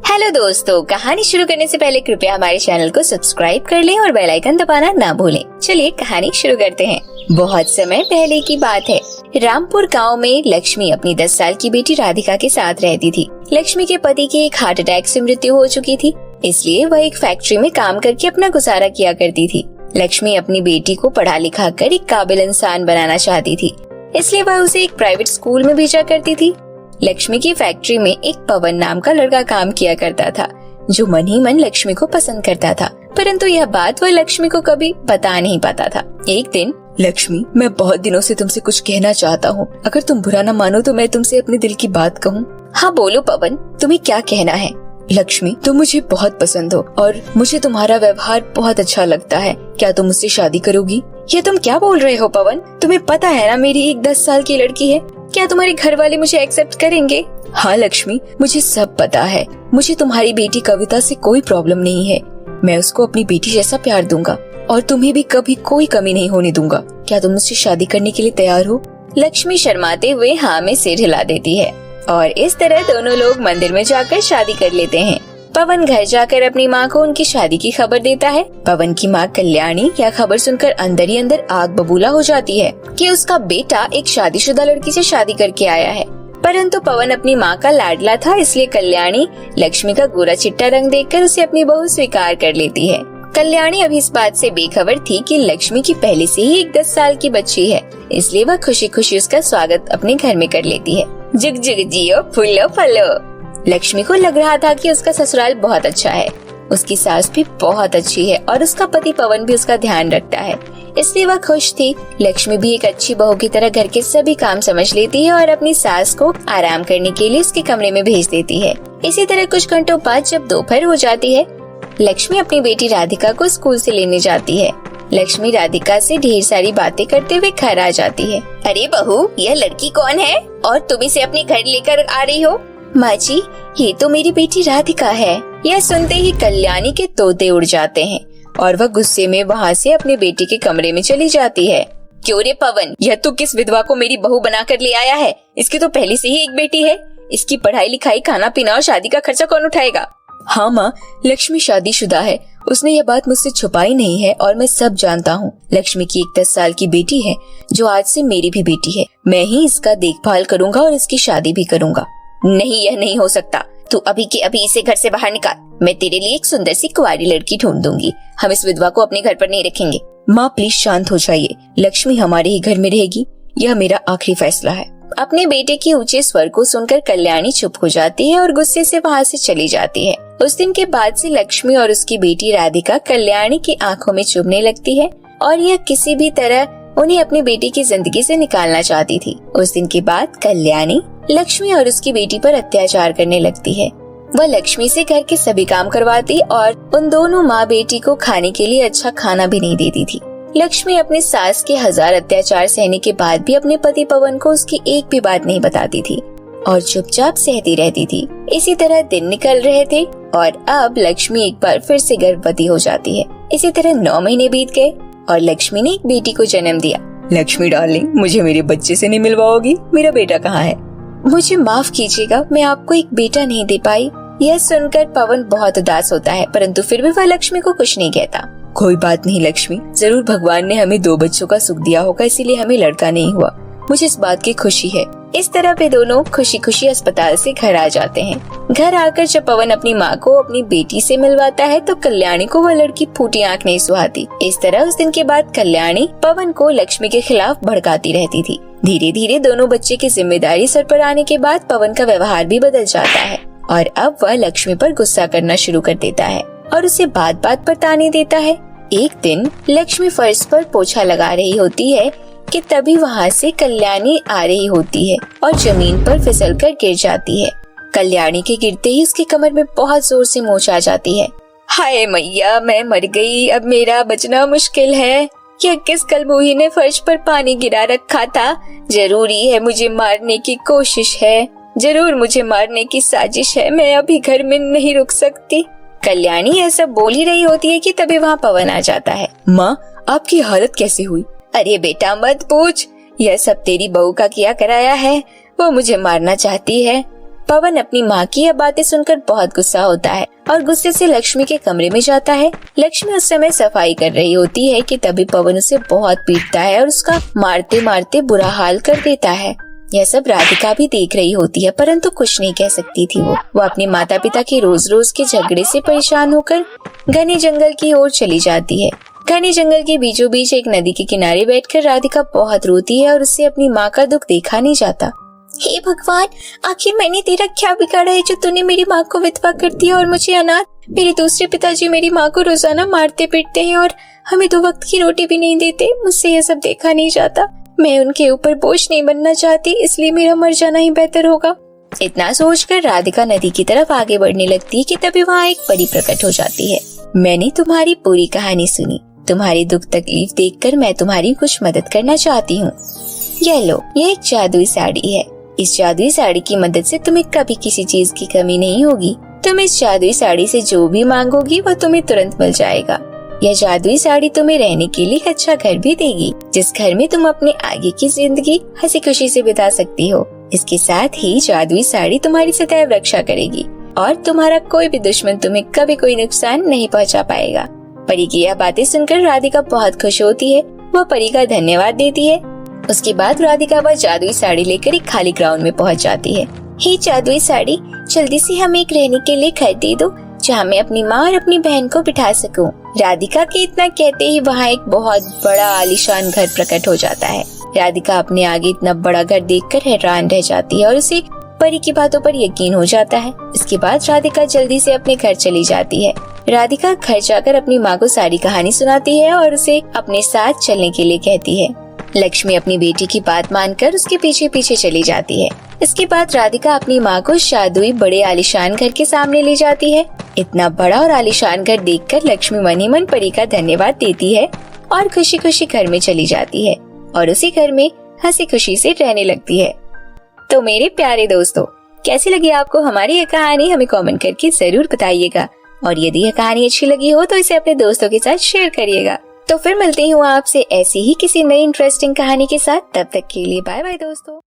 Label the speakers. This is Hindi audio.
Speaker 1: हेलो दोस्तों, कहानी शुरू करने से पहले कृपया हमारे चैनल को सब्सक्राइब कर लें और बेल आइकन दबाना ना भूलें। चलिए कहानी शुरू करते हैं। बहुत समय पहले की बात है। रामपुर गांव में लक्ष्मी अपनी 10 साल की बेटी राधिका के साथ रहती थी। लक्ष्मी के पति की एक हार्ट अटैक से मृत्यु हो चुकी थी, इसलिए वह एक फैक्ट्री में काम करके अपना गुजारा किया करती थी। लक्ष्मी अपनी बेटी को पढ़ा लिखा कर एक काबिल इंसान बनाना चाहती थी, इसलिए वह उसे एक प्राइवेट स्कूल में भेजा करती थी। लक्ष्मी की फैक्ट्री में एक पवन नाम का लड़का काम किया करता था, जो मन ही मन लक्ष्मी को पसंद करता था, परंतु यह बात वह लक्ष्मी को कभी बता नहीं पाता था। एक दिन,
Speaker 2: लक्ष्मी, मैं बहुत दिनों से तुमसे कुछ कहना चाहता हूँ। अगर तुम बुरा न मानो तो मैं तुमसे अपने दिल की बात कहूँ।
Speaker 1: हाँ बोलो पवन, तुम्हें क्या कहना है?
Speaker 2: लक्ष्मी, तुम मुझे बहुत पसंद हो और मुझे तुम्हारा व्यवहार बहुत अच्छा लगता है। क्या तुम मुझसे शादी करोगी?
Speaker 1: ये तुम क्या बोल रहे हो पवन? तुम्हें पता है ना मेरी एक 10 साल की लड़की है। क्या तुम्हारे घर वाले मुझे एक्सेप्ट करेंगे?
Speaker 2: हाँ लक्ष्मी, मुझे सब पता है। मुझे तुम्हारी बेटी कविता से कोई प्रॉब्लम नहीं है। मैं उसको अपनी बेटी जैसा प्यार दूंगा और तुम्हें भी कभी कोई कमी नहीं होने दूंगा। क्या तुम मुझसे शादी करने के लिए तैयार हो?
Speaker 1: लक्ष्मी शर्माते हुए हाँ में सिर हिला देती है और इस तरह दोनों लोग मंदिर में जाकर शादी कर लेते हैं। पवन घर जाकर अपनी माँ को उनकी शादी की खबर देता है। पवन की माँ कल्याणी यह खबर सुनकर अंदर ही अंदर आग बबूला हो जाती है कि उसका बेटा एक शादीशुदा लड़की से शादी करके आया है। परंतु पवन अपनी माँ का लाडला था, इसलिए कल्याणी लक्ष्मी का गोरा चिट्टा रंग देखकर उसे अपनी बहू स्वीकार कर लेती है। कल्याणी अभी इस बात से बेखबर थी कि लक्ष्मी की पहले से ही एक 10 साल की बच्ची है, इसलिए वह खुशी खुशी उसका स्वागत अपने घर में कर लेती है। जुग जुग जियो फूलो फलो। लक्ष्मी को लग रहा था कि उसका ससुराल बहुत अच्छा है, उसकी सास भी बहुत अच्छी है और उसका पति पवन भी उसका ध्यान रखता है, इसलिए वह खुश थी। लक्ष्मी भी एक अच्छी बहू की तरह घर के सभी काम समझ लेती है और अपनी सास को आराम करने के लिए उसके कमरे में भेज देती है। इसी तरह कुछ घंटों बाद जब दोपहर हो जाती है, लक्ष्मी अपनी बेटी राधिका को स्कूल से लेने जाती है। लक्ष्मी राधिका से ढेर सारी बातें करते हुए घर आ जाती है। अरे बहू, यह लड़की कौन है और तुम इसे अपने घर लेकर आ रही हो?
Speaker 2: माँ जी, ये तो मेरी बेटी राधिका है।
Speaker 1: यह सुनते ही कल्याणी के तोते उड़ जाते हैं और वह गुस्से में वहाँ से अपने बेटी के कमरे में चली जाती है। क्यों रे पवन, यह तू किस विधवा को मेरी बहू बनाकर ले आया है? इसकी तो पहले से ही एक बेटी है। इसकी पढ़ाई लिखाई, खाना पीना और शादी का खर्चा कौन उठाएगा?
Speaker 2: हाँ माँ, लक्ष्मी शादीशुदा है। उसने ये बात मुझसे छुपाई नहीं है और मैं सब जानता हूँ। लक्ष्मी की एक 10 साल की बेटी है, जो आज से मेरी भी बेटी है। मैं ही इसका देखभाल करूँगा और इसकी शादी भी करूँगा।
Speaker 1: नहीं, यह नहीं हो सकता। तू अभी के अभी इसे घर से बाहर निकाल। मैं तेरे लिए एक सुंदर सी कुंवारी लड़की ढूंढ दूंगी। हम इस विधवा को अपने घर पर नहीं रखेंगे।
Speaker 2: माँ प्लीज शांत हो जाइए। लक्ष्मी हमारे ही घर में रहेगी, यह मेरा आखिरी फैसला है।
Speaker 1: अपने बेटे के ऊंचे स्वर को सुनकर कल्याणी चुप हो जाती है और गुस्से से वहाँ से चली जाती है। उस दिन के बाद से लक्ष्मी और उसकी बेटी राधिका कल्याणी की आंखों में चुभने लगती है और यह किसी भी तरह उन्हें अपनी बेटी की जिंदगी से निकालना चाहती थी। उस दिन के बाद कल्याणी लक्ष्मी और उसकी बेटी पर अत्याचार करने लगती है। वह लक्ष्मी से घर के सभी काम करवाती और उन दोनों माँ बेटी को खाने के लिए अच्छा खाना भी नहीं देती थी। लक्ष्मी अपने सास के 1000 अत्याचार सहने के बाद भी अपने पति पवन को उसकी एक भी बात नहीं बताती थी और चुपचाप सहती रहती थी। इसी तरह दिन निकल रहे थे और अब लक्ष्मी एक बार फिर से गर्भवती हो जाती है। इसी तरह 9 महीने बीत गए और लक्ष्मी ने एक बेटी को जन्म दिया।
Speaker 2: लक्ष्मी डार्लिंग, मुझे मेरे बच्चे से नहीं मिलवाओगी? मेरा बेटा कहाँ है?
Speaker 1: मुझे माफ कीजिएगा, मैं आपको एक बेटा नहीं दे पाई। यह सुनकर पवन बहुत उदास होता है, परंतु फिर भी वह लक्ष्मी को कुछ नहीं कहता।
Speaker 2: कोई बात नहीं लक्ष्मी, जरूर भगवान ने हमें 2 बच्चों का सुख दिया होगा, इसीलिए हमें लड़का नहीं हुआ। मुझे इस बात की खुशी है।
Speaker 1: इस तरह वे दोनों खुशी खुशी अस्पताल से घर आ जाते हैं। घर आकर जब पवन अपनी माँ को अपनी बेटी से मिलवाता है तो कल्याणी को वह लड़की फूटी आंख नहीं सुहाती। इस तरह उस दिन के बाद कल्याणी पवन को लक्ष्मी के खिलाफ भड़काती रहती थी। धीरे धीरे दोनों बच्चे की जिम्मेदारी सर पर आने के बाद पवन का व्यवहार भी बदल जाता है और अब वह लक्ष्मी पर गुस्सा करना शुरू कर देता है और उसे बात बात पर ताने देता है। एक दिन लक्ष्मी फर्श पर पोछा लगा रही होती है कि तभी वहाँ से कल्याणी आ रही होती है और जमीन पर फिसलकर गिर जाती है। कल्याणी के गिरते ही उसके कमर में बहुत जोर से मोच आ जाती है। हाय मैया, मैं मर गई, अब मेरा बचना मुश्किल है। यह किस कलमुही ने फर्श पर पानी गिरा रखा था? जरूरी है मुझे मारने की कोशिश है, जरूर मुझे मारने की साजिश है। मैं अभी घर में नहीं रुक सकती। कल्याणी यह सब बोल ही रही होती है कि तभी वहाँ पवन आ जाता है।
Speaker 2: माँ, आपकी हालत कैसे हुई?
Speaker 1: अरे बेटा मत पूछ, यह सब तेरी बहू का किया कराया है। वो मुझे मारना चाहती है।
Speaker 2: पवन अपनी माँ की यह बातें सुनकर बहुत गुस्सा होता है और गुस्से से लक्ष्मी के कमरे में जाता है। लक्ष्मी उस समय सफाई कर रही होती है कि तभी पवन उसे बहुत पीटता है और उसका मारते मारते बुरा हाल कर देता है। यह सब राधिका भी देख रही होती है, परंतु कुछ नहीं कह सकती थी। वो अपने माता पिता के रोज रोज के झगड़े से परेशान होकर घने जंगल की ओर चली जाती है। घने जंगल के बीचों बीच एक नदी के किनारे बैठकर राधिका बहुत रोती है और उससे अपनी माँ का दुख देखा नहीं जाता।
Speaker 1: हे भगवान, आखिर मैंने तेरा क्या बिगाड़ा है जो तूने मेरी माँ को विधवा कर दिया और मुझे अनाथ। मेरे दूसरे पिताजी मेरी माँ को रोजाना मारते पीटते हैं और हमें 2 वक्त की रोटी भी नहीं देते। मुझसे यह सब देखा नहीं जाता। मैं उनके ऊपर बोझ नहीं बनना चाहती, इसलिए मेरा मर जाना ही बेहतर होगा।
Speaker 2: इतना सोचकर राधिका नदी की तरफ आगे बढ़ने लगती है कि तभी वहाँ एक परी प्रकट हो जाती है। मैंने तुम्हारी पूरी कहानी सुनी। तुम्हारी दुख तकलीफ देखकर मैं तुम्हारी कुछ मदद करना चाहती हूँ। यह लो, ये एक जादुई साड़ी है। इस जादुई साड़ी की मदद से तुम्हें कभी किसी चीज की कमी नहीं होगी। तुम इस जादुई साड़ी से जो भी मांगोगी वो तुम्हें तुरंत मिल जाएगा। यह जादुई साड़ी तुम्हें रहने के लिए अच्छा घर भी देगी, जिस घर में तुम अपने आगे की जिंदगी हंसी खुशी से बिता सकती हो। इसके साथ ही जादुई साड़ी तुम्हारी सदैव रक्षा करेगी और तुम्हारा कोई भी दुश्मन तुम्हें कभी कोई नुकसान नहीं पहुंचा पाएगा। परी की यह बातें सुनकर राधिका बहुत खुश होती है। वह परी का धन्यवाद देती है। उसके बाद राधिका वह जादुई साड़ी लेकर एक खाली ग्राउंड में पहुंच जाती है।
Speaker 1: हे जादुई साड़ी, जल्दी से हमें एक रहने के लिए घर दे दो जहाँ मैं अपनी माँ और अपनी बहन को बिठा सकूं।
Speaker 2: राधिका के इतना कहते ही वहाँ एक बहुत बड़ा आलीशान घर प्रकट हो जाता है। राधिका अपने आगे इतना बड़ा घर देखकर हैरान रह जाती है और उसे परी की बातों पर यकीन हो जाता है। इसके बाद राधिका जल्दी से अपने घर चली जाती है। राधिका घर जाकर अपनी माँ को सारी कहानी सुनाती है और उसे अपने साथ चलने के लिए कहती है। लक्ष्मी अपनी बेटी की बात मानकर उसके पीछे पीछे चली जाती है। इसके बाद राधिका अपनी माँ को जादुई बड़े आलीशान घर के सामने ले जाती है। इतना बड़ा और आलीशान घर देखकर लक्ष्मी मन ही मन परी का धन्यवाद देती है और खुशी खुशी घर में चली जाती है और उसी घर में हंसी खुशी से रहने लगती है। तो मेरे प्यारे दोस्तों, कैसी लगी आपको हमारी यह कहानी? हमें कमेंट करके जरूर बताइएगा और यदि यह कहानी अच्छी लगी हो तो इसे अपने दोस्तों के साथ शेयर करिएगा। तो फिर मिलती हूँ आपसे ऐसी ही किसी नई इंटरेस्टिंग कहानी के साथ। तब तक के लिए बाय बाय दोस्तों।